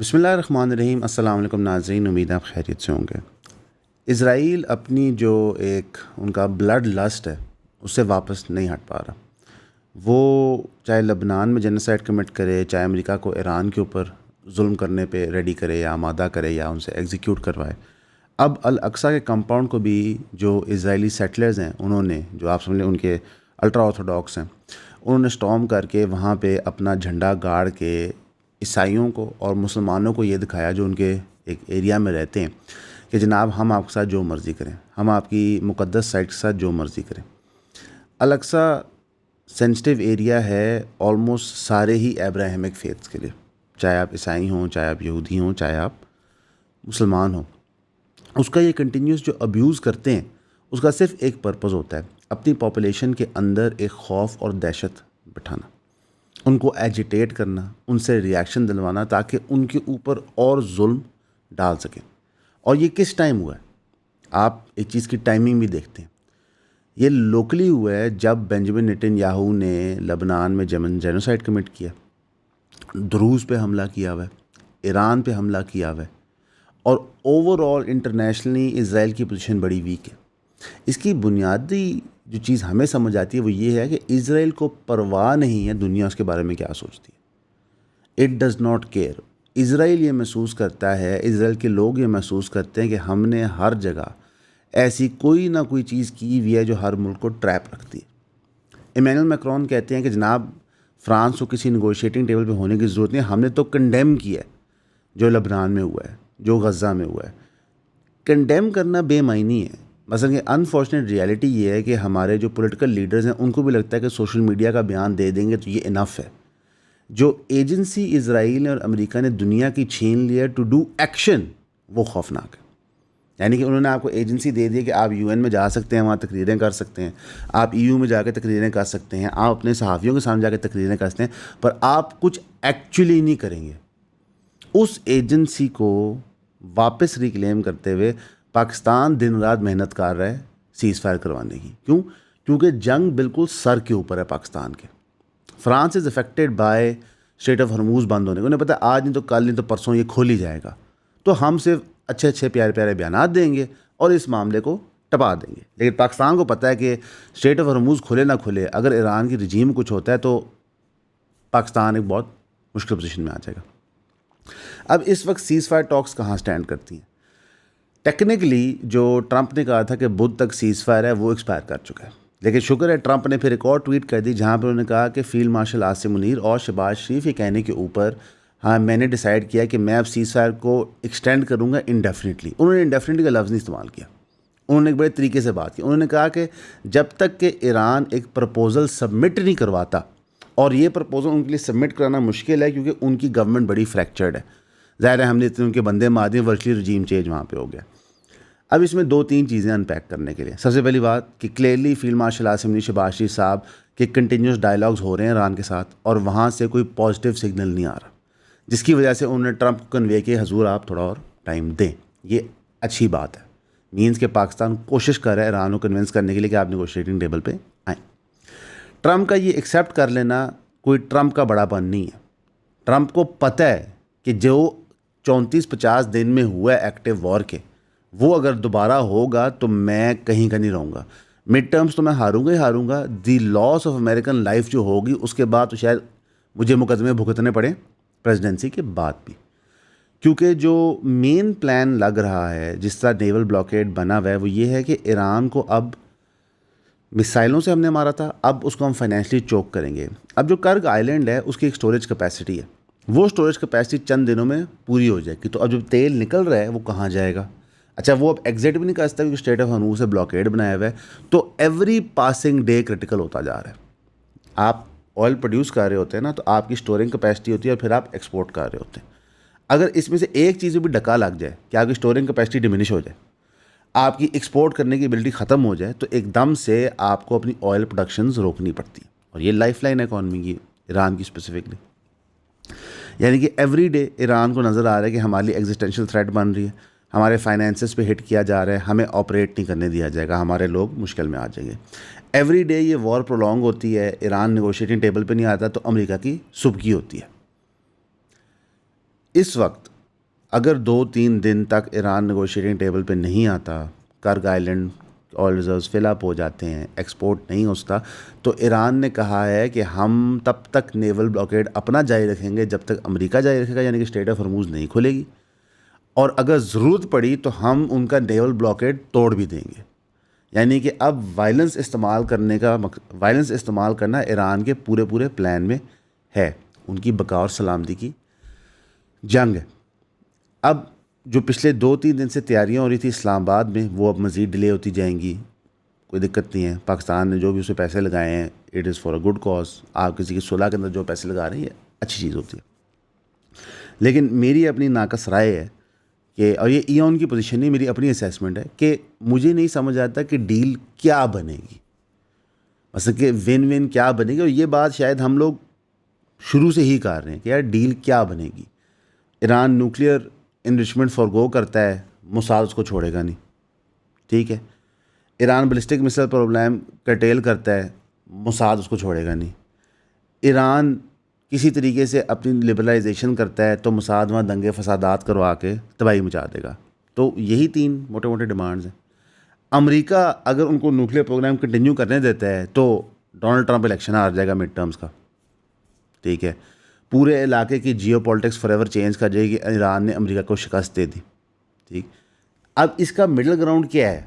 بسم اللہ الرحمن الرحیم۔ السلام علیکم ناظرین، امید آپ خیریت سے ہوں گے۔ اسرائیل اپنی جو ایک ان کا بلڈ لسٹ ہے اس سے واپس نہیں ہٹ پا رہا۔ وہ چاہے لبنان میں جینوسائیڈ کمٹ کرے، چاہے امریکہ کو ایران کے اوپر ظلم کرنے پہ ریڈی کرے یا آمادہ کرے یا ان سے ایگزیکیوٹ کروائے۔ اب الاقصیٰ کے کمپاؤنڈ کو بھی جو اسرائیلی سیٹلرز ہیں انہوں نے، جو آپ سمجھ لیں ان کے الٹرا آرتھوڈاکس ہیں، انہوں نے اسٹارم کر کے وہاں پہ اپنا جھنڈا گاڑ کے عیسائیوں کو اور مسلمانوں کو یہ دکھایا جو ان کے ایک ایریا میں رہتے ہیں کہ جناب ہم آپ کے ساتھ جو مرضی کریں، ہم آپ کی مقدس سائٹ کے ساتھ جو مرضی کریں۔ الاقصیٰ سینسٹیو ایریا ہے آلموسٹ سارے ہی ابراہیمک فیتھس کے لیے، چاہے آپ عیسائی ہوں، چاہے آپ یہودی ہوں، چاہے آپ مسلمان ہوں۔ اس کا یہ کنٹینیوس جو ابیوز کرتے ہیں اس کا صرف ایک پرپز ہوتا ہے، اپنی پاپولیشن کے اندر ایک خوف اور دہشت بٹھانا، ان کو ایجیٹیٹ کرنا، ان سے ریاکشن دلوانا تاکہ ان کے اوپر اور ظلم ڈال سکیں۔ اور یہ کس ٹائم ہوا ہے؟ آپ ایک چیز کی ٹائمنگ بھی دیکھتے ہیں۔ یہ لوکلی ہوا ہے جب بنجمن نیتن یاہو نے لبنان میں جینوسائیڈ کمٹ کیا، دروز پہ حملہ کیا ہوا ہے، ایران پہ حملہ کیا ہوا ہے، اور اوور آل انٹرنیشنلی اسرائیل کی پوزیشن بڑی ویک ہے۔ اس کی بنیادی جو چیز ہمیں سمجھ آتی ہے وہ یہ ہے کہ اسرائیل کو پرواہ نہیں ہے دنیا اس کے بارے میں کیا سوچتی ہے۔ It does not care. Israel یہ محسوس کرتا ہے، اسرائیل کے لوگ یہ محسوس کرتے ہیں کہ ہم نے ہر جگہ ایسی کوئی نہ کوئی چیز کی ہوئی ہے جو ہر ملک کو ٹریپ رکھتی ہے۔ ایمینول میکرون کہتے ہیں کہ جناب فرانس کو کسی نیگوشیٹنگ ٹیبل پہ ہونے کی ضرورت نہیں، ہم نے تو کنڈیم کیا ہے جو لبنان میں ہوا ہے، جو غزہ میں ہوا ہے۔ کنڈیم کرنا بے معنی ہے۔ مثلا کہ انفارچونیٹ ریالٹی یہ ہے کہ ہمارے جو پولیٹیکل لیڈرز ہیں ان کو بھی لگتا ہے کہ سوشل میڈیا کا بیان دے دیں گے تو یہ انف ہے۔ جو ایجنسی اسرائیل اور امریکہ نے دنیا کی چھین لیا ٹو ڈو ایکشن، وہ خوفناک ہے۔ یعنی کہ انہوں نے آپ کو ایجنسی دے دی کہ آپ یو این میں جا سکتے ہیں، وہاں تقریریں کر سکتے ہیں، آپ ای یو میں جا کے تقریریں کر سکتے ہیں، آپ اپنے صحافیوں کے سامنے جا کے تقریریں کر سکتے ہیں، پر آپ کچھ ایکچولی نہیں کریں گے۔ اس ایجنسی کو واپس ریکلیم کرتے ہوئے پاکستان دن رات محنت کر رہا ہے سیز فائر کروانے کی۔ کیوں؟ کیونکہ جنگ بالکل سر کے اوپر ہے پاکستان کے۔ France is affected by strait of Hormuz بند ہونے کو، انہیں پتہ آج نہیں تو کل نہیں تو پرسوں یہ کھول ہی جائے گا، تو ہم صرف اچھے اچھے پیارے پیارے بیانات دیں گے اور اس معاملے کو ٹپا دیں گے۔ لیکن پاکستان کو پتہ ہے کہ اسٹریٹ آف ہرموز کھلے نہ کھلے، اگر ایران کی رجیم میں کچھ ہوتا ہے تو پاکستان ایک بہت مشکل پوزیشن میں آ جائے گا۔ اب اس وقت سیز فائر ٹاکس کہاں سٹینڈ کرتی ہیں؟ ٹیکنیکلی جو ٹرمپ نے کہا تھا کہ بدھ تک سیز فائر ہے وہ ایکسپائر کر چکا ہے، لیکن شکر ہے ٹرمپ نے پھر ایک اور ٹویٹ کر دی جہاں پہ انہوں نے کہا کہ فیلڈ مارشل عاصم منیر اور شہباز شریف یہ کہنے کے اوپر ہاں میں نے ڈیسائیڈ کیا کہ میں اب سیز فائر کو ایکسٹینڈ کروں گا انڈیفینیٹلی۔ انہوں نے انڈیفینیٹلی کا لفظ نہیں استعمال کیا، انہوں نے ایک بڑے طریقے سے بات کی۔ انہوں نے کہا کہ جب تک کہ ایران ایک پرپوزل سبمٹ نہیں کرواتا، اور یہ پرپوزل ان کے لیے سبمٹ کرانا مشکل ہے کیونکہ ان کی گورنمنٹ بڑی فریکچرڈ ہے، ظاہر ہے ہم نے ان کے بندے مار دیے، ورچولی رجیم چینج وہاں پہ ہو گیا۔ اب اس میں دو تین چیزیں انپیک کرنے کے لیے، سب سے پہلی بات کہ clearly field marshal Asim Munir Shahbaz Sharif صاحب کے کنٹینیوس ڈائلاگز ہو رہے ہیں ایران کے ساتھ، اور وہاں سے کوئی پازیٹیو سگنل نہیں آ رہا، جس کی وجہ سے انہوں نے ٹرمپ کو کنوے کہ حضور آپ تھوڑا اور ٹائم دیں۔ یہ اچھی بات ہے، مینس کہ پاکستان کوشش کر رہا ہے ایران کو کنونس کرنے کے لیے کہ آپ نیگوشیٹنگ ٹیبل پہ آئیں۔ ٹرمپ کا یہ ایکسیپٹ کر لینا کوئی ٹرمپ کا بڑا پن نہیں ہے۔ ٹرمپ کو پتہ ہے کہ جو 34-50 دن میں ہوا ہے ایکٹیو وار کے، وہ اگر دوبارہ ہوگا تو میں کہیں کا نہیں رہوں گا۔ مڈ ٹرمز تو میں ہاروں گا ہی ہاروں گا، دی لاس آف امریکن لائف جو ہوگی اس کے بعد تو شاید مجھے مقدمے بھگتنے پڑیں پریزیڈنسی کے بعد بھی، کیونکہ جو مین پلان لگ رہا ہے جس طرح نیول بلاکیڈ بنا ہوا ہے وہ یہ ہے کہ ایران کو اب میسائلوں سے ہم نے مارا تھا، اب اس کو ہم فائنینشلی چوک کریں گے۔ اب جو کرگ آئیلینڈ ہے اس کی ایک سٹوریج کیپیسٹی ہے، وہ سٹوریج کیپیسٹی چند دنوں میں پوری ہو جائے گی، تو اب جو تیل نکل رہا ہے وہ کہاں جائے گا؟ اچھا وہ اب ایگزٹ بھی نہیں کر سکتا کیونکہ اسٹریٹ آف ہرموز سے بلاکیڈ بنایا ہوا ہے، تو ایوری پاسنگ ڈے کرٹیکل ہوتا جا رہا ہے۔ آپ آئل پروڈیوس کر رہے ہوتے ہیں نا تو آپ کی اسٹورنگ کیپیسٹی ہوتی ہے اور پھر آپ ایکسپورٹ کر رہے ہوتے ہیں۔ اگر اس میں سے ایک چیز بھی ڈکا لگ جائے کہ آپ کی اسٹورنگ کیپیسٹی ڈمینش ہو جائے، آپ کی ایکسپورٹ کرنے کی ایبلٹی ختم ہو جائے، تو ایک دم سے آپ کو اپنی آئل پروڈکشنز روکنی پڑتی ہیں، اور یہ لائف لائن ہے اکانومی کی، ایران کی اسپیسیفکلی۔ یعنی کہ ایوری ڈے ایران کو نظر آ رہا ہے کہ ہمارے لیے ایگزسٹینشیل تھریٹ بن رہی ہے، ہمارے فائنینسز پہ ہٹ کیا جا رہا ہے، ہمیں آپریٹ نہیں کرنے دیا جائے گا، ہمارے لوگ مشکل میں آ جائیں گے۔ ایوری ڈے یہ وار پرولونگ ہوتی ہے، ایران نیگوشیٹنگ ٹیبل پہ نہیں آتا تو امریکہ کی سبکی ہوتی ہے۔ اس وقت اگر 2-3 دن تک ایران نیگوشیٹنگ ٹیبل پہ نہیں آتا، کرگ آئلینڈ آئل ریزروز فل اپ ہو جاتے ہیں، ایکسپورٹ نہیں ہوتا، تو ایران نے کہا ہے کہ ہم تب تک نیول بلاکیڈ اپنا جاری رکھیں گے جب تک امریکہ جاری رکھے گا، یعنی کہ اسٹریٹ آف ہرموز نہیں کھلے گی، اور اگر ضرورت پڑی تو ہم ان کا نیول بلاکیڈ توڑ بھی دیں گے. یعنی کہ اب وائلنس استعمال کرنا ایران کے پورے پلان میں ہے. ان کی بقا اور سلامتی کی جنگ ہے. اب جو پچھلے 2-3 دن سے تیاریاں ہو رہی تھی اسلام آباد میں، وہ اب مزید ڈیلے ہوتی جائیں گی. کوئی دقت نہیں ہے، پاکستان نے جو بھی اسے پیسے لگائے ہیں it is for a good cause. آپ کسی کی صلح کے اندر جو پیسے لگا رہے ہیں یہ اچھی چیز ہوتی ہے. لیکن میری اپنی ناقص رائے ہے کہ، اور یہ ایون کی پوزیشن نہیں، میری اپنی اسیسمنٹ ہے کہ مجھے نہیں سمجھ آتا کہ ڈیل کیا بنے گی، مثلا کہ ون ون کیا بنے گی. اور یہ بات شاید ہم لوگ شروع سے ہی کر رہے ہیں کہ یار ڈیل کیا بنے گی. ایران نیوکلیئر انرچمنٹ فارگو کرتا ہے، موساد اس کو چھوڑے گا نہیں، ٹھیک ہے. ایران بلسٹک مسل پروگرام کرٹیل کرتا ہے، موساد اس کو چھوڑے گا نہیں. ایران کسی طریقے سے اپنی لبرلائزیشن کرتا ہے تو موساد وہاں دنگے فسادات کروا کے تباہی مچا دے گا. تو یہی 3 موٹے ڈیمانڈز ہیں. امریکہ اگر ان کو نیوکلیئر پروگرام کنٹینیو کرنے دیتا ہے تو ڈونلڈ ٹرمپ الیکشن ہار جائے گا مڈ ٹرمز کا، ٹھیک ہے. پورے علاقے کی geopolitics forever change کر جائے گی. ایران نے امریکہ کو شکست دے دی، ٹھیک. اب اس کا مڈل گراؤنڈ کیا ہے؟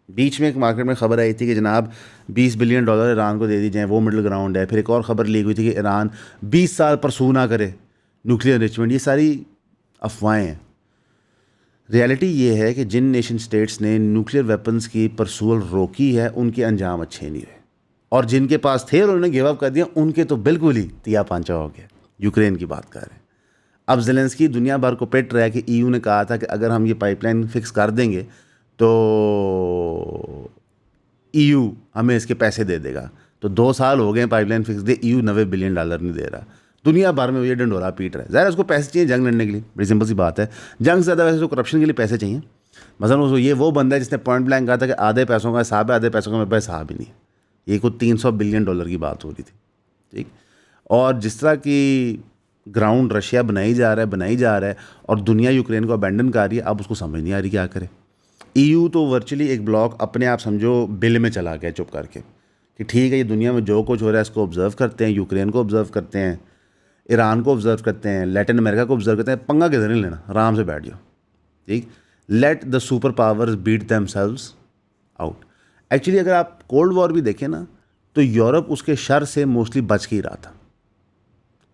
بیچ میں ایک مارکیٹ میں خبر آئی تھی کہ جناب $20 بلین ایران کو دے دی جائیں، وہ مڈل گراؤنڈ ہے. پھر ایک اور خبر لیک ہوئی تھی کہ ایران 20 سال پرسو نہ کرے نیوکلیئر انریچمنٹ. یہ ساری افواہیں ہیں. ریالٹی یہ ہے کہ جن نیشن سٹیٹس نے نیوکلیئر ویپنز کی پرسول روکی ہے ان کے انجام اچھے نہیں ہوئے، اور جن کے پاس تھے اور انہوں نے گیو اپ کر دیا ان کے تو بالکل ہی تیا پانچا ہو گیا. یوکرین کی بات کر رہے ہیں. اب زیلنسکی دنیا بھر کو پٹ رہا ہے کہ EU نے کہا تھا کہ اگر ہم یہ پائپ لائن فکس کر دیں گے تو EU ہمیں اس کے پیسے دے دے گا. تو 2 سال ہو گئے پائپ لائن فکس دے، EU $90 بلین نہیں دے رہا. دنیا بھر میں وہ یہ ڈنڈورا پیٹ رہا ہے. ظاہر اس کو پیسے چاہیے جنگ لڑنے کے لیے، بڑی سمپل سی بات ہے. جنگ سے زیادہ ویسے تو کرپشن کے لیے پیسے چاہیے. مثلا یہ وہ بندہ ہے جس نے پوائنٹ بلینک کہا تھا کہ آدھے پیسوں کا حساب ہے، آدھے پیسوں کا میرے پاس حساب ہی نہیں ہے. یہ کوئی $300 بلین کی بات ہو رہی تھی، ٹھیک. اور جس طرح کی گراؤنڈ رشیا بنائی جا رہا ہے اور دنیا یوکرین کو ابینڈن کر رہی ہے، اب اس کو سمجھ نہیں آ رہی کیا کرے. EU تو ورچولی ایک بلاک اپنے آپ سمجھو بل میں چلا گیا چپ کر کے کہ ٹھیک ہے یہ دنیا میں جو کچھ ہو رہا ہے اس کو آبزرو کرتے ہیں، یوکرین کو آبزرو کرتے ہیں، ایران کو آبزرو کرتے ہیں، لیٹن امریکہ کو آبزرو کرتے ہیں. پنگا کدھر نہیں لینا، آرام سے بیٹھ جاؤ، ٹھیک. Let the superpowers beat themselves out. Actually اگر آپ کولڈ وار بھی دیکھیں نا تو یورپ اس کے شر سے موسٹلی بچ کے ہی رہا تھا.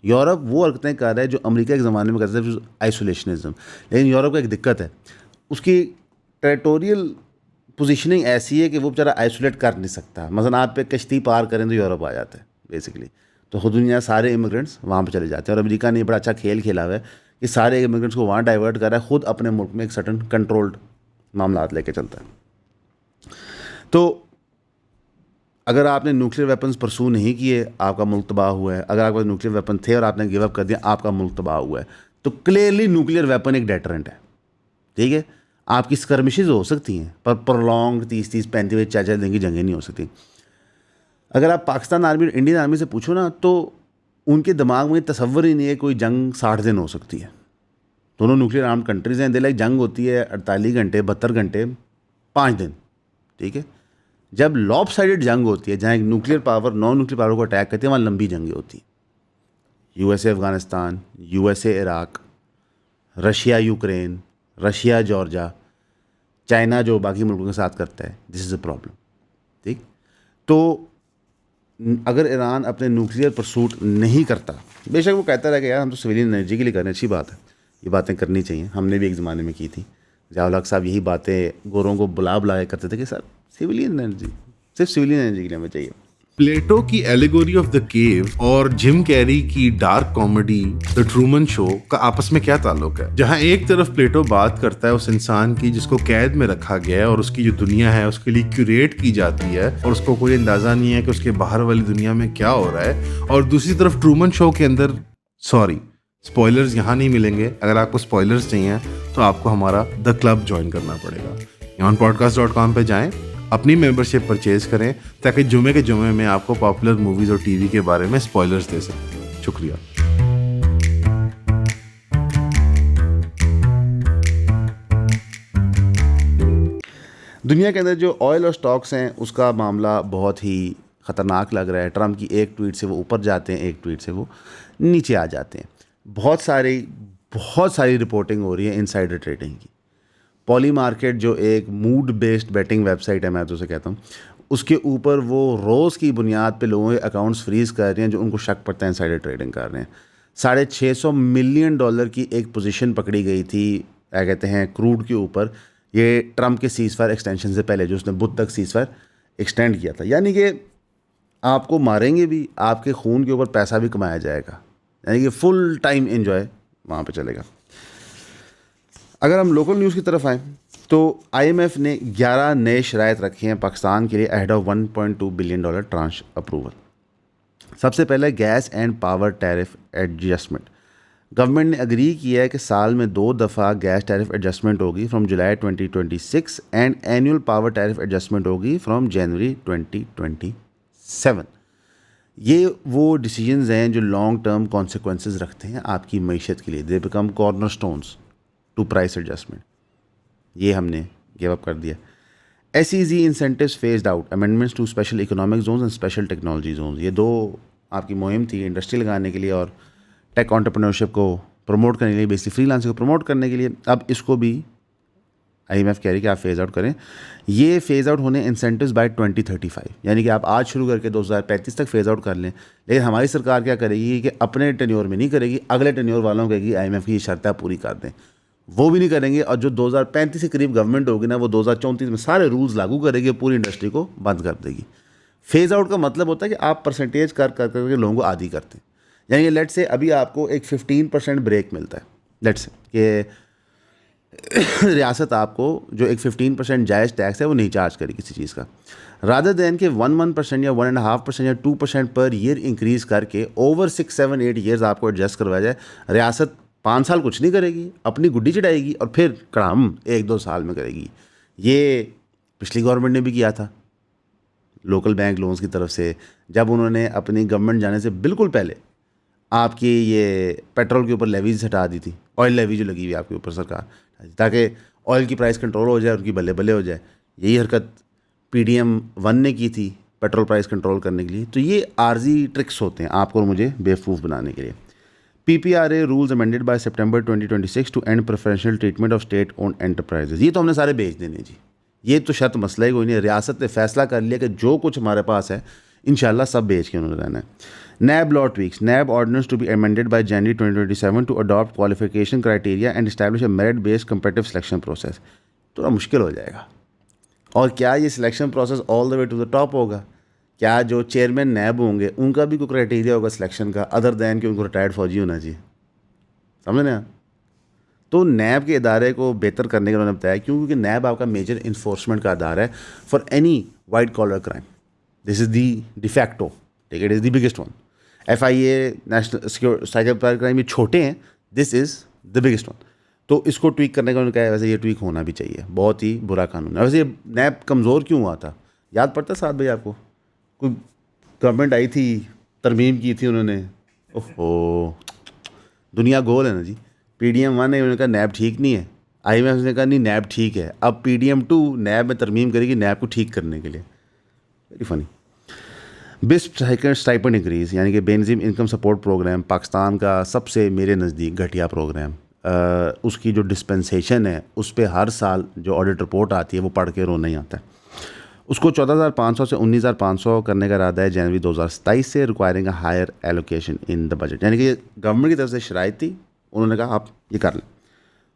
یورپ وہ حرکتیں کر رہا ہے جو امریکہ کے زمانے میں کرتا تھا، آئسولیشنزم. لیکن یورپ کا ایک دقت ہے، اس کی ٹیریٹوریل پوزیشننگ ایسی ہے کہ وہ بیچارہ آئسولیٹ کر نہیں سکتا. مثلا آپ پہ کشتی پار کریں تو یورپ آ جاتا ہے بیسکلی. تو خود دنیا سارے امیگرینٹس وہاں پہ چلے جاتے ہیں. اور امریکہ نے بڑا اچھا کھیل کھیلا ہوا ہے کہ سارے امیگرینٹس کو وہاں ڈائیورٹ کر رہا ہے، خود اپنے ملک میں ایک سرٹن کنٹرولڈ معاملات لے کے چلتا ہے. تو اگر آپ نے نیوکلیئر ویپنز پرسو نہیں کیے آپ کا ملک تباہ ہوا ہے. اگر آپ کے نیوکلیئر ویپن تھے اور آپ نے گیو اپ کر دیا آپ کا ملک تباہ ہوا ہے. تو کلیئرلی نیوکلیئر ویپن ایک ڈیٹرنٹ ہے، ٹھیک ہے. آپ کی اسکرمشز ہو سکتی ہیں پر پرولونگ 30-35 4 دن کی جنگیں نہیں ہو سکتی. اگر آپ پاکستان آرمی اور انڈین آرمی سے پوچھو نا تو ان کے دماغ میں تصور ہی نہیں ہے کوئی جنگ 60 دن ہو سکتی ہے. دونوں نیوکلیئر آرمڈ کنٹریز ہیں. دے لائک جنگ ہوتی ہے 48 گھنٹے 72 گھنٹے 5 دن، ٹھیک ہے. جب لاپ سائڈڈ جنگ ہوتی ہے جہاں ایک nuclear power non nuclear power کو اٹیک کرتی ہے وہاں لمبی جنگیں ہوتی ہیں. USA Afghanistan, USA Iraq, Russia Ukraine, Russia Georgia, China جو باقی ملکوں کے ساتھ کرتا ہے. دس از اے پرابلم، ٹھیک. تو اگر ایران اپنے نیوکلیئر پرسوٹ نہیں کرتا، بے شک وہ کہتا رہے کہ یار ہم تو سویلین انرجی کے لیے کرنے، اچھی بات ہے، یہ باتیں کرنی چاہیے. ہم نے بھی ایک زمانے میں کی تھی. ضیاء الحق صاحب یہی باتیں گوروں کو بلا کرتے تھے کہ سر سویلین انرجی صرف سویلین انرجی کے لیے ہمیں چاہیے. پلیٹو کی ایلیگوری آف دا کیو اور جم کیری کی ڈارک کامیڈی دا ٹرومن شو کا آپس میں کیا تعلق ہے؟ جہاں ایک طرف پلیٹو بات کرتا ہے اس انسان کی جس کو قید میں رکھا گیا ہے اور اس کی جو دنیا ہے اس کے لیے کیوریٹ کی جاتی ہے اور اس کو کوئی اندازہ نہیں ہے کہ اس کے باہر والی دنیا میں کیا ہو رہا ہے، اور دوسری طرف ٹرومن شو کے اندر سپوائلرز یہاں نہیں ملیں گے. اگر آپ کو سپوائلرز چاہیے تو آپ کو ہمارا دا کلب جوائن کرنا پڑے گا. YonPodcast.com پہ جائیں، اپنی ممبرشپ پرچیز کریں تاکہ جمعے کے جمعے میں آپ کو پاپولر موویز اور ٹی وی کے بارے میں سپوائلرز دے سکیں. شکریہ. دنیا کے اندر جو آئل اور سٹاکس ہیں اس کا معاملہ بہت ہی خطرناک لگ رہا ہے. ٹرمپ کی ایک ٹویٹ سے وہ اوپر جاتے ہیں, ایک ٹویٹ سے وہ نیچے آ جاتے ہیں. بہت ساری رپورٹنگ ہو رہی ہے انسائڈر ٹریڈنگ کی. پولی مارکیٹ جو ایک mood based betting website ہے, میں تو اسے کہتا ہوں, اس کے اوپر وہ روز کی بنیاد پہ لوگوں کے اکاؤنٹس فریز کر رہے ہیں جو ان کو شک پڑتا ہے انسائڈر ٹریڈنگ کر رہے ہیں. $650 ملین کی ایک پوزیشن پکڑی گئی تھی, کیا کہتے ہیں, کروڈ کے اوپر. یہ ٹرمپ کے سیز فائر ایکسٹینشن سے پہلے, جو اس نے بدھ تک سیز فائر ایکسٹینڈ کیا تھا. یعنی کہ آپ کو ماریں گے بھی, آپ کے خون کے اوپر پیسہ بھی کمایا جائے گا. یعنی کہ فل ٹائم انجوائے وہاں پہ چلے گا. اگر ہم لوکل نیوز کی طرف آئیں تو آئی ایم ایف نے 11 نئے شرائط رکھے ہیں پاکستان کے لیے ahead of $1.2 billion tranche approval. سب سے پہلے gas and power tariff adjustment. Government نے اگری کیا ہے کہ سال میں 2 دفعہ گیس ٹیرف ایڈجسٹمنٹ ہوگی from July 2026 and annual power tariff adjustment ہوگی فرام جنوری 2027. یہ وہ ڈیسیجنز ہیں جو لانگ ٹرم کانسیکوینسز رکھتے ہیں آپ کی معیشت کے لیے. They become cornerstones to price adjustment. یہ ہم نے گیو اپ کر دیا. SEZ incentives phased out, amendments to special economic zones and special technology zones. یہ 2 آپ کی مہم تھی انڈسٹری لگانے کے لیے اور ٹیک انٹرپرینورشپ کو پروموٹ کرنے کے لیے, بیسکلی فری لانسنگ کو پروموٹ کرنے کے لیے. اب اس کو بھی آئی ایم ایف کہہ رہی ہے کہ آپ فیز آؤٹ کریں. یہ فیز آؤٹ ہونے انسینٹیوز بائی 2035, یعنی کہ آپ آج شروع کر کے 2035 تک فیز آؤٹ کر لیں. لیکن ہماری سرکار کیا کرے گی کہ اپنے ٹینیور میں نہیں کرے گی, اگلے ٹینیور والوں کہے گی آئی ایم ایف کی یہ شرطیں پوری کر دیں. وہ بھی نہیں کریں گے, اور جو 2035 کے قریب گورنمنٹ ہوگی نا, وہ 2034 میں سارے رولز لاگو کرے گی, پوری انڈسٹری کو بند کر دے گی. فیز آؤٹ کا مطلب ہوتا ہے کہ آپ پرسنٹیج کر کے لوگوں کو عادی کرتے ہیں. یعنی کہ لیٹ سے ابھی آپ کو ایک 15% بریک ملتا ہے, لیٹ سے کہ ریاست آپ کو جو ایک 15% جائز ٹیکس ہے وہ نہیں چارج کرے کسی چیز کا, رادر دین کہ 1% یا 1.5% یا 2% پر ایئر انکریز کر کے اوور 6, 7, 8 ایئرز آپ کو ایڈجسٹ کروایا جائے. ریاست 5 سال کچھ نہیں کرے گی, اپنی گڈی چڑھائے گی, اور پھر کڑام 1-2 سال میں کرے گی. یہ پچھلی گورنمنٹ نے بھی کیا تھا لوکل بینک لونز کی طرف سے, جب انہوں نے اپنی گورنمنٹ جانے سے بالکل پہلے آپ کی یہ پیٹرول کے اوپر لیویز ہٹا دی تھی, آئل لیوی جو لگی ہوئی آپ کے اوپر سرکار, تاکہ آئل کی پرائس کنٹرول ہو جائے, ان کی بلے بلے ہو جائے. یہی حرکت PDM-1 نے کی تھی پیٹرول پرائس کنٹرول کرنے کے لیے. تو یہ عارضی ٹرکس ہوتے ہیں آپ کو اور مجھے بیوقوف بنانے کے لیے. PPRA rules amended by September 2026 to end preferential treatment of state owned enterprises. یہ تو ہم نے سارے بھیج دینے جی, یہ تو شرط مسئلہ ہی کوئی نہیں. ریاست نے فیصلہ کر لیا کہ جو کچھ ہمارے پاس ہے انشاءاللہ سب بیچ کے انہوں نے رہنا ہے. NAB law tweaks. NAB ordinance to be amended by January 2027 to adopt qualification criteria and establish a merit based competitive selection process. تھوڑا مشکل ہو جائے گا. اور کیا یہ selection process all the way to the top ہوگا؟ کیا جو چیئرمین نیب ہوں گے ان کا بھی کوئی کرائٹیریا ہوگا سلیکشن کا, ادر دین کہ ان کو ریٹائرڈ فوجی ہونا چاہیے؟ سمجھیں آپ. تو نیب کے ادارے کو بہتر کرنے کا انہوں نے بتایا, کیونکہ نیب آپ کا میجر انفورسمنٹ کا ادارہ ہے for any white collar crime. This is the de facto, ٹھیک ہے, it is the biggest one. FIA national cyber crime یہ چھوٹے ہیں, دس از دا بگیسٹ ون. تو اس کو ٹویک کرنے کا انہوں نے کہا ہے. ویسے یہ ٹویک ہونا بھی چاہیے, بہت ہی برا قانون ہے. ویسے یہ نیب کمزور کیوں ہوا تھا یاد پڑتا ہے ساتھ بھائی آپ کو؟ کوئی گورنمنٹ آئی تھی, ترمیم کی تھی انہوں نے, اوہ دنیا گول ہے نا جی. PDM-1 نے انہوں نے کہا نیب ٹھیک نہیں ہے, IMF نے کہا نہیں نیب ٹھیک ہے. اب PDM-2 نیب میں ترمیم کرے گی نیب کو ٹھیک کرنے کے لیے. Very funny. بسپ اسٹائپنڈ انکریز, یعنی کہ بے نظیر انکم سپورٹ پروگرام پاکستان کا سب سے میرے نزدیک گھٹیا پروگرام. اس کی جو ڈسپنسیشن ہے اس پہ ہر سال جو آڈٹ رپورٹ آتی ہے وہ پڑھ کے رونا ہی آتا ہے. اس کو 14,500 سے 19,500 کرنے کا ارادہ ہے جنوری 2027 سے, requiring a higher allocation in the budget. یعنی کہ گورنمنٹ کی طرف سے شرائط تھی, انہوں نے کہا آپ یہ کر لیں.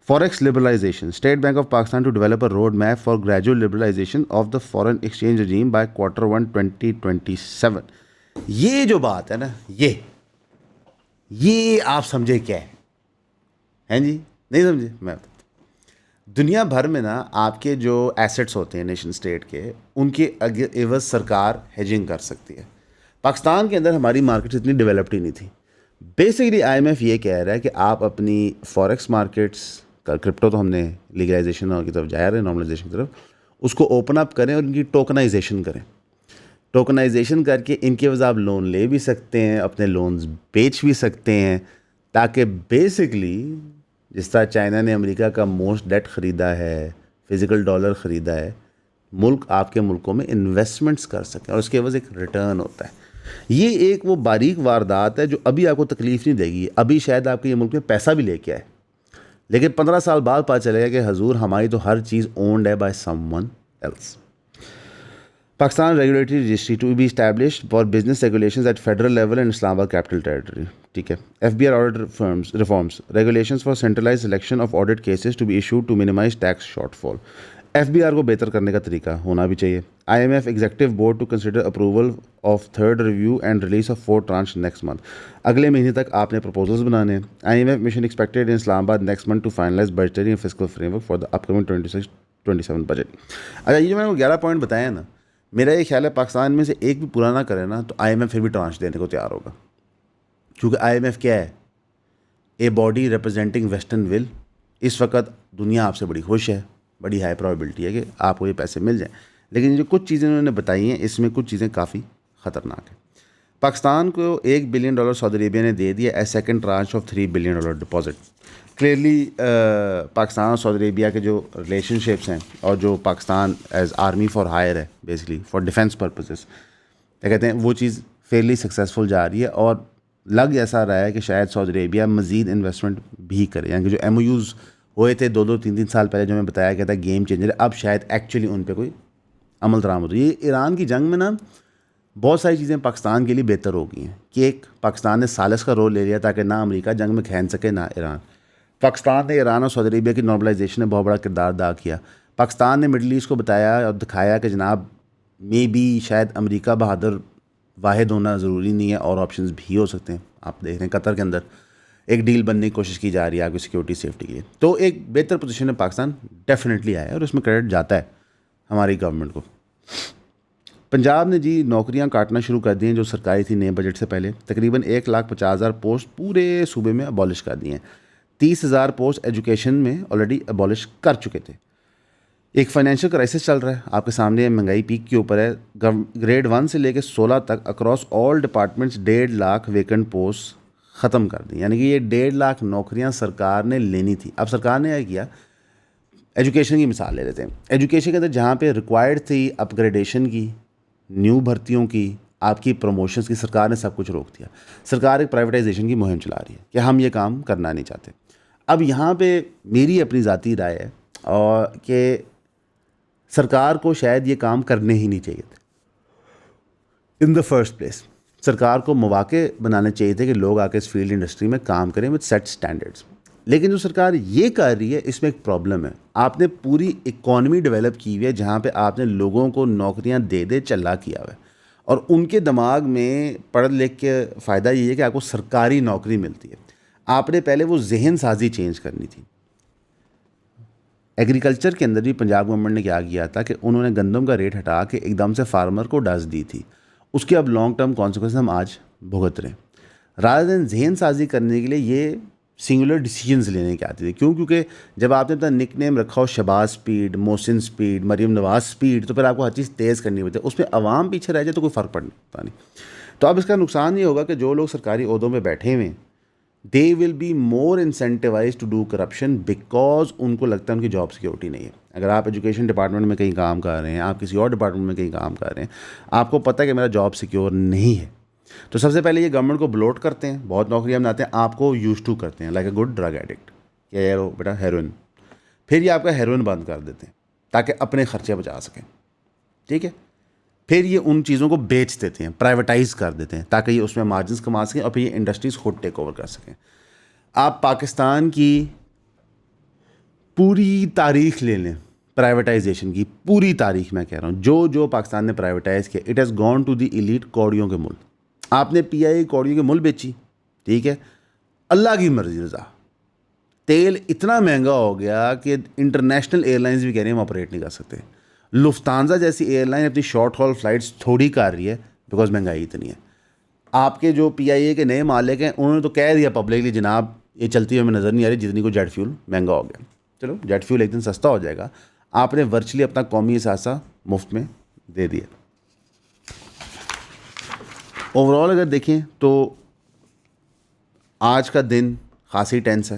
Forex liberalization. State bank of Pakistan to develop a road map for gradual liberalization of the foreign exchange regime by Q1 2027. یہ جو بات ہے نا, یہ آپ سمجھے کیا ہے جی؟ نہیں سمجھے؟ میں دنیا بھر میں نا آپ کے جو ایسٹس ہوتے ہیں نیشن اسٹیٹ کے, ان کے عوض سرکار ہیجنگ کر سکتی ہے. پاکستان کے اندر ہماری مارکیٹس اتنی ڈیولپڈ ہی نہیں تھی. بیسکلی IMF یہ کہہ رہا ہے کہ آپ اپنی فوریکس مارکیٹس کا, کرپٹو تو ہم نے لیگلائزیشن کی طرف جا رہے ہیں, نارملائزیشن کی طرف, اس کو اوپن اپ کریں اور ان کی ٹوکنائزیشن کریں. ٹوکنائزیشن کر کے ان کے عوض آپ لون لے بھی سکتے ہیں, اپنے لونز بیچ بھی سکتے ہیں, تاکہ بیسکلی جس طرح چائنا نے امریکہ کا موسٹ ڈیٹ خریدا ہے, فزیکل ڈالر خریدا ہے, ملک آپ کے ملکوں میں انویسٹمنٹس کر سکیں اور اس کے عوض ایک ریٹرن ہوتا ہے. یہ ایک وہ باریک واردات ہے جو ابھی آپ کو تکلیف نہیں دے گی. ابھی شاید آپ کے یہ ملک میں پیسہ بھی لے کے آئے, لیکن 15 سال بعد پتہ چلے گا کہ حضور ہماری تو ہر چیز اونڈ ہے by someone else. Pakistan regulatory registry to be established for business regulations at federal level and Islamabad capital territory. ٹھیک ہے. FBR audit reforms regulations for centralise selection of audit cases to be issued to minimise tax shortfall. FBR کو بہتر کرنے کا طریقہ ہونا بھی چاہیے. IMF executive board to consider approval of third review and release of 4 tranche next month. اگلے مہینے تک آپ نے پروپوزلز بنانے ہیں. IMF mission expected in Islamabad next month to finalize budgetary and fiscal framework for the upcoming 26-27 budget. اچھا, یہ جو میں نے 11 پوائنٹ بتایا نا, میرا یہ خیال ہے پاکستان میں سے ایک بھی پورا نہ کرے نا تو IMF پھر بھی ٹرانچ دینے کو تیار ہوگا, کیونکہ IMF کیا ہے, اے باڈی ریپرزینٹنگ ویسٹرن ول. اس وقت دنیا آپ سے بڑی خوش ہے, بڑی ہائی پرابیبلٹی ہے کہ آپ کو یہ پیسے مل جائیں, لیکن جو کچھ چیزیں انہوں نے بتائی ہیں اس میں کچھ چیزیں کافی خطرناک ہیں. پاکستان کو $1 بلین سعودی عربیہ نے دے دیا as second tranche of $3 billion deposit. Clearly Pakistan اور سعودی عربیہ کے جو ریلیشن شپس ہیں اور جو Pakistan as army for hire ہے بیسکلی فار ڈیفینس پرپزز, کیا کہتے ہیں, وہ چیز فیئرلی سکسیزفل جا رہی ہے اور لگ ایسا رہا ہے کہ شاید سعودی عربیہ مزید انویسٹمنٹ بھی کرے. یعنی کہ جو MOUs ہوئے تھے 2-3 سال پہلے جو میں بتایا گیا تھا گیم چینجر, اب شاید ایکچولی ان پہ کوئی عمل درآمد ہو. یہ ایران کی جنگ میں نا بہت ساری چیزیں پاکستان کے لیے بہتر ہو گئی ہیں کہ ایک پاکستان نے ثالث کا رول لے لیا تاکہ نہ امریکہ جنگ میں کھین سکے نہ ایران. پاکستان نے ایران اور سعودی عربیہ کی نارملائزیشن میں بہت بڑا کردار ادا کیا. پاکستان نے مڈل ایسٹ کو بتایا اور دکھایا کہ جناب میں بھی شاید امریکہ بہادر واحد ہونا ضروری نہیں ہے, اور آپشنز بھی ہو سکتے ہیں. آپ دیکھ رہے ہیں قطر کے اندر ایک ڈیل بننے کی کوشش کی جا رہی ہے آپ کی سیکورٹی سیفٹی کے لیے. تو ایک بہتر پوزیشن میں پاکستان ڈیفینیٹلی آیا ہے اور اس میں کریڈٹ جاتا ہے ہماری گورنمنٹ کو. پنجاب نے جی نوکریاں کاٹنا شروع کر دی ہیں جو سرکاری تھی نئے بجٹ سے پہلے. تقریباً 1,50,000 پوسٹ پورے صوبے میں ابالش کر دی ہیں. 30,000 پوسٹ ایجوکیشن میں آلریڈی ابالش کر چکے تھے. ایک فائنینشیل کرائسس چل رہا ہے آپ کے سامنے, مہنگائی پیک کے اوپر ہے. گریڈ 1 سے لے کے 16 تک across all departments 1.5 lakh vacant post ختم کر دی. یعنی کہ یہ 1.5 لاکھ نوکریاں سرکار نے لینی تھی. اب سرکار نے کیا کیا, ایجوکیشن کی مثال لے لیتے ہیں. ایجوکیشن کے اندر جہاں پہ ریکوائرڈ تھی اپ گریڈیشن کی, نیو بھرتیوں کی, آپ کی پروموشنز کی, سرکار نے سب کچھ روک دیا. سرکار ایک پرائیویٹائزیشن کی مہم چلا رہی ہے کہ ہم یہ کام کرنا نہیں چاہتے. اب یہاں پہ میری اپنی ذاتی رائے ہے اور کہ سرکار کو شاید یہ کام کرنے ہی نہیں چاہیے تھے ان دا فرسٹ پلیس. سرکار کو مواقع بنانے چاہیے تھے کہ لوگ آ کے اس فیلڈ انڈسٹری میں کام کریں وتھ سیٹ اسٹینڈرڈس. لیکن جو سرکار یہ کر رہی ہے اس میں ایک پرابلم ہے. آپ نے پوری اکانومی ڈیولپ کی ہوئی ہے جہاں پہ آپ نے لوگوں کو نوکریاں دے چلا کیا ہوا ہے, اور ان کے دماغ میں پڑھ لکھ کے فائدہ یہ ہے کہ آپ کو سرکاری نوکری ملتی ہے. آپ نے پہلے وہ ذہن سازی چینج کرنی تھی. ایگریکلچر کے اندر بھی پنجاب گورنمنٹ نے کیا کیا تھا کہ انہوں نے گندم کا ریٹ ہٹا کے ایک دم سے فارمر کو ڈس دی تھی. اس کے اب لانگ ٹرم کانسیکوینس ہم آج بھگت رہے ہیں. رادر دین ذہن سازی کرنے کے لیے یہ سنگولر ڈیسیجنز لینے کے آتے تھے. کیونکہ جب آپ نے اپنا نک نیم رکھا ہو شہباز سپیڈ, محسن سپیڈ, مریم نواز سپیڈ, تو پھر آپ کو ہر چیز تیز کرنی ہوتی ہے. اس میں عوام پیچھے رہ جائے تو کوئی فرق پڑتا نہیں. تو اب اس کا نقصان یہ ہوگا کہ جو لوگ سرکاری عہدوں میں بیٹھے ہوئے ہیں they will be more incentivized to do corruption because ان کو لگتا ہے ان کی جاب سیکورٹی نہیں ہے. اگر آپ ایجوکیشن ڈپارٹمنٹ میں کہیں کام کر رہے ہیں, آپ کسی اور ڈپارٹمنٹ میں کہیں کام کر رہے ہیں, آپ کو پتہ ہے کہ میرا جاب سیکیور نہیں ہے, تو سب سے پہلے یہ گورنمنٹ کو بلوٹ کرتے ہیں, بہت نوکریاں بناتے ہیں, آپ کو یوز ٹو کرتے ہیں like a good drug addict کہ یار بیٹا ہیروئن. پھر یہ آپ کا ہیروئن بند کر دیتے ہیں تاکہ اپنے خرچے بچا سکیں. ٹھیک ہے. پھر یہ ان چیزوں کو بیچ دیتے ہیں, پرائیویٹائز کر دیتے ہیں تاکہ یہ اس میں مارجنس کما سکیں اور پھر یہ انڈسٹریز خود ٹیک اوور کر سکیں. آپ پاکستان کی پوری تاریخ لے لیں, پرائیویٹائزیشن کی پوری تاریخ میں کہہ رہا ہوں, جو پاکستان نے پرائیویٹائز کیا it has gone to the elite کوڑیوں کے ملک. آپ نے PI کوڑیوں کے ملک بیچی, ٹھیک ہے, اللہ کی مرضی رضا. تیل اتنا مہنگا ہو گیا کہ انٹرنیشنل ایئر لائنز بھی کہہ رہے ہیں ہم آپریٹ نہیں کر سکتے. لفتانزا جیسی ایئر لائن اپنی شارٹ ہال فلائٹس تھوڑی کر رہی ہے بیکاز مہنگائی اتنی ہے. آپ کے جو PIA کے نئے مالک ہیں انہوں نے تو کہہ دیا پبلکلی جناب یہ چلتی ہوئی ہمیں نظر نہیں آ رہی جتنی کو جیٹ فیول مہنگا ہو گیا. چلو جیٹ فیول ایک دن سستا ہو جائے گا. آپ نے ورچولی اپنا قومی اثاثہ مفت میں دے دیا. اوور آل اگر دیکھیں تو آج کا دن خاصی ٹینس ہے.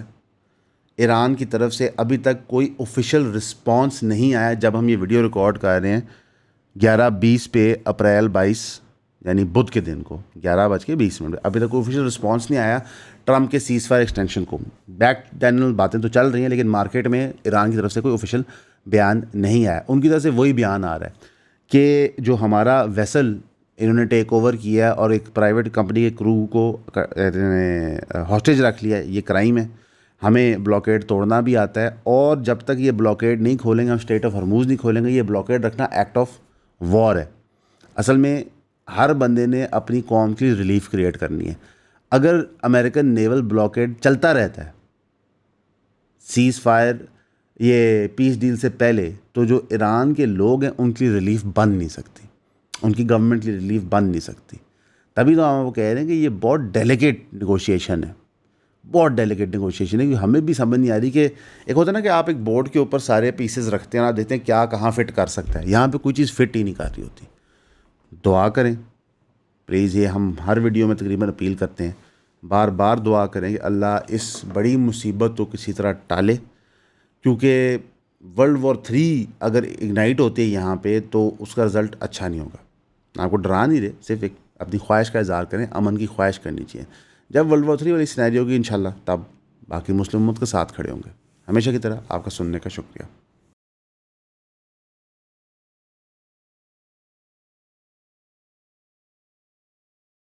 ایران کی طرف سے ابھی تک کوئی آفیشیل رسپانس نہیں آیا. جب ہم یہ ویڈیو ریکارڈ کر رہے ہیں 11:20 پہ اپریل 22 یعنی بدھ کے دن کو 11:20 ابھی تک کوئی آفیشیل رسپانس نہیں آیا ٹرمپ کے سیز فائر ایکسٹینشن کو. بیک چینل باتیں تو چل رہی ہیں لیکن مارکیٹ میں ایران کی طرف سے کوئی آفیشیل بیان نہیں آیا. ان کی طرف سے وہی بیان آ رہا ہے کہ جو ہمارا ویسل انہوں نے ٹیک اوور کیا اور ایک پرائیویٹ کمپنی کے کرو کو ہاسٹیج رکھ لیا, یہ کرائم ہے. ہمیں بلاکیڈ توڑنا بھی آتا ہے اور جب تک یہ بلاکیڈ نہیں کھولیں گے, ہم اسٹیٹ آف ہرموز نہیں کھولیں گے, یہ بلاکیڈ رکھنا ایکٹ آف وار ہے. اصل میں ہر بندے نے اپنی قوم کی ریلیف کریٹ کرنی ہے. اگر امریکن نیول بلاکیڈ چلتا رہتا ہے سیز فائر یہ پیس ڈیل سے پہلے, تو جو ایران کے لوگ ہیں ان کی ریلیف بن نہیں سکتی, ان کی گورنمنٹ کی ریلیف بن نہیں سکتی. تبھی تو ہم وہ کہہ رہے ہیں کہ یہ بہت ڈیلیکیٹ نیگوشیشن ہے, بہت ڈیلیکیٹ نیگوشیشن ہے. ہمیں بھی سمجھ نہیں آ رہی کہ ایک ہوتا ہے نا کہ آپ ایک بورڈ کے اوپر سارے پیسز رکھتے ہیں, آپ دیکھتے ہیں کیا کہاں فٹ کر سکتا ہے. یہاں پہ کوئی چیز فٹ ہی نہیں کر رہی ہوتی. دعا کریں پلیز, یہ ہم ہر ویڈیو میں تقریباً اپیل کرتے ہیں, بار بار دعا کریں کہ اللہ اس بڑی مصیبت کو کسی طرح ٹالے, کیونکہ ورلڈ وار 3 اگر اگنائٹ ہوتے ہیں یہاں پہ تو اس کا رزلٹ اچھا نہیں ہوگا. آپ کو ڈرا نہیں رہے, صرف ایک اپنی خواہش کا اظہار کریں, امن کی خواہش کرنی چاہیے. جب ورلڈ وار 3 والی سینیریو ہوگی انشاءاللہ تب باقی مسلم امت کے ساتھ کھڑے ہوں گے. ہمیشہ کی طرح آپ کا سننے کا شکریہ.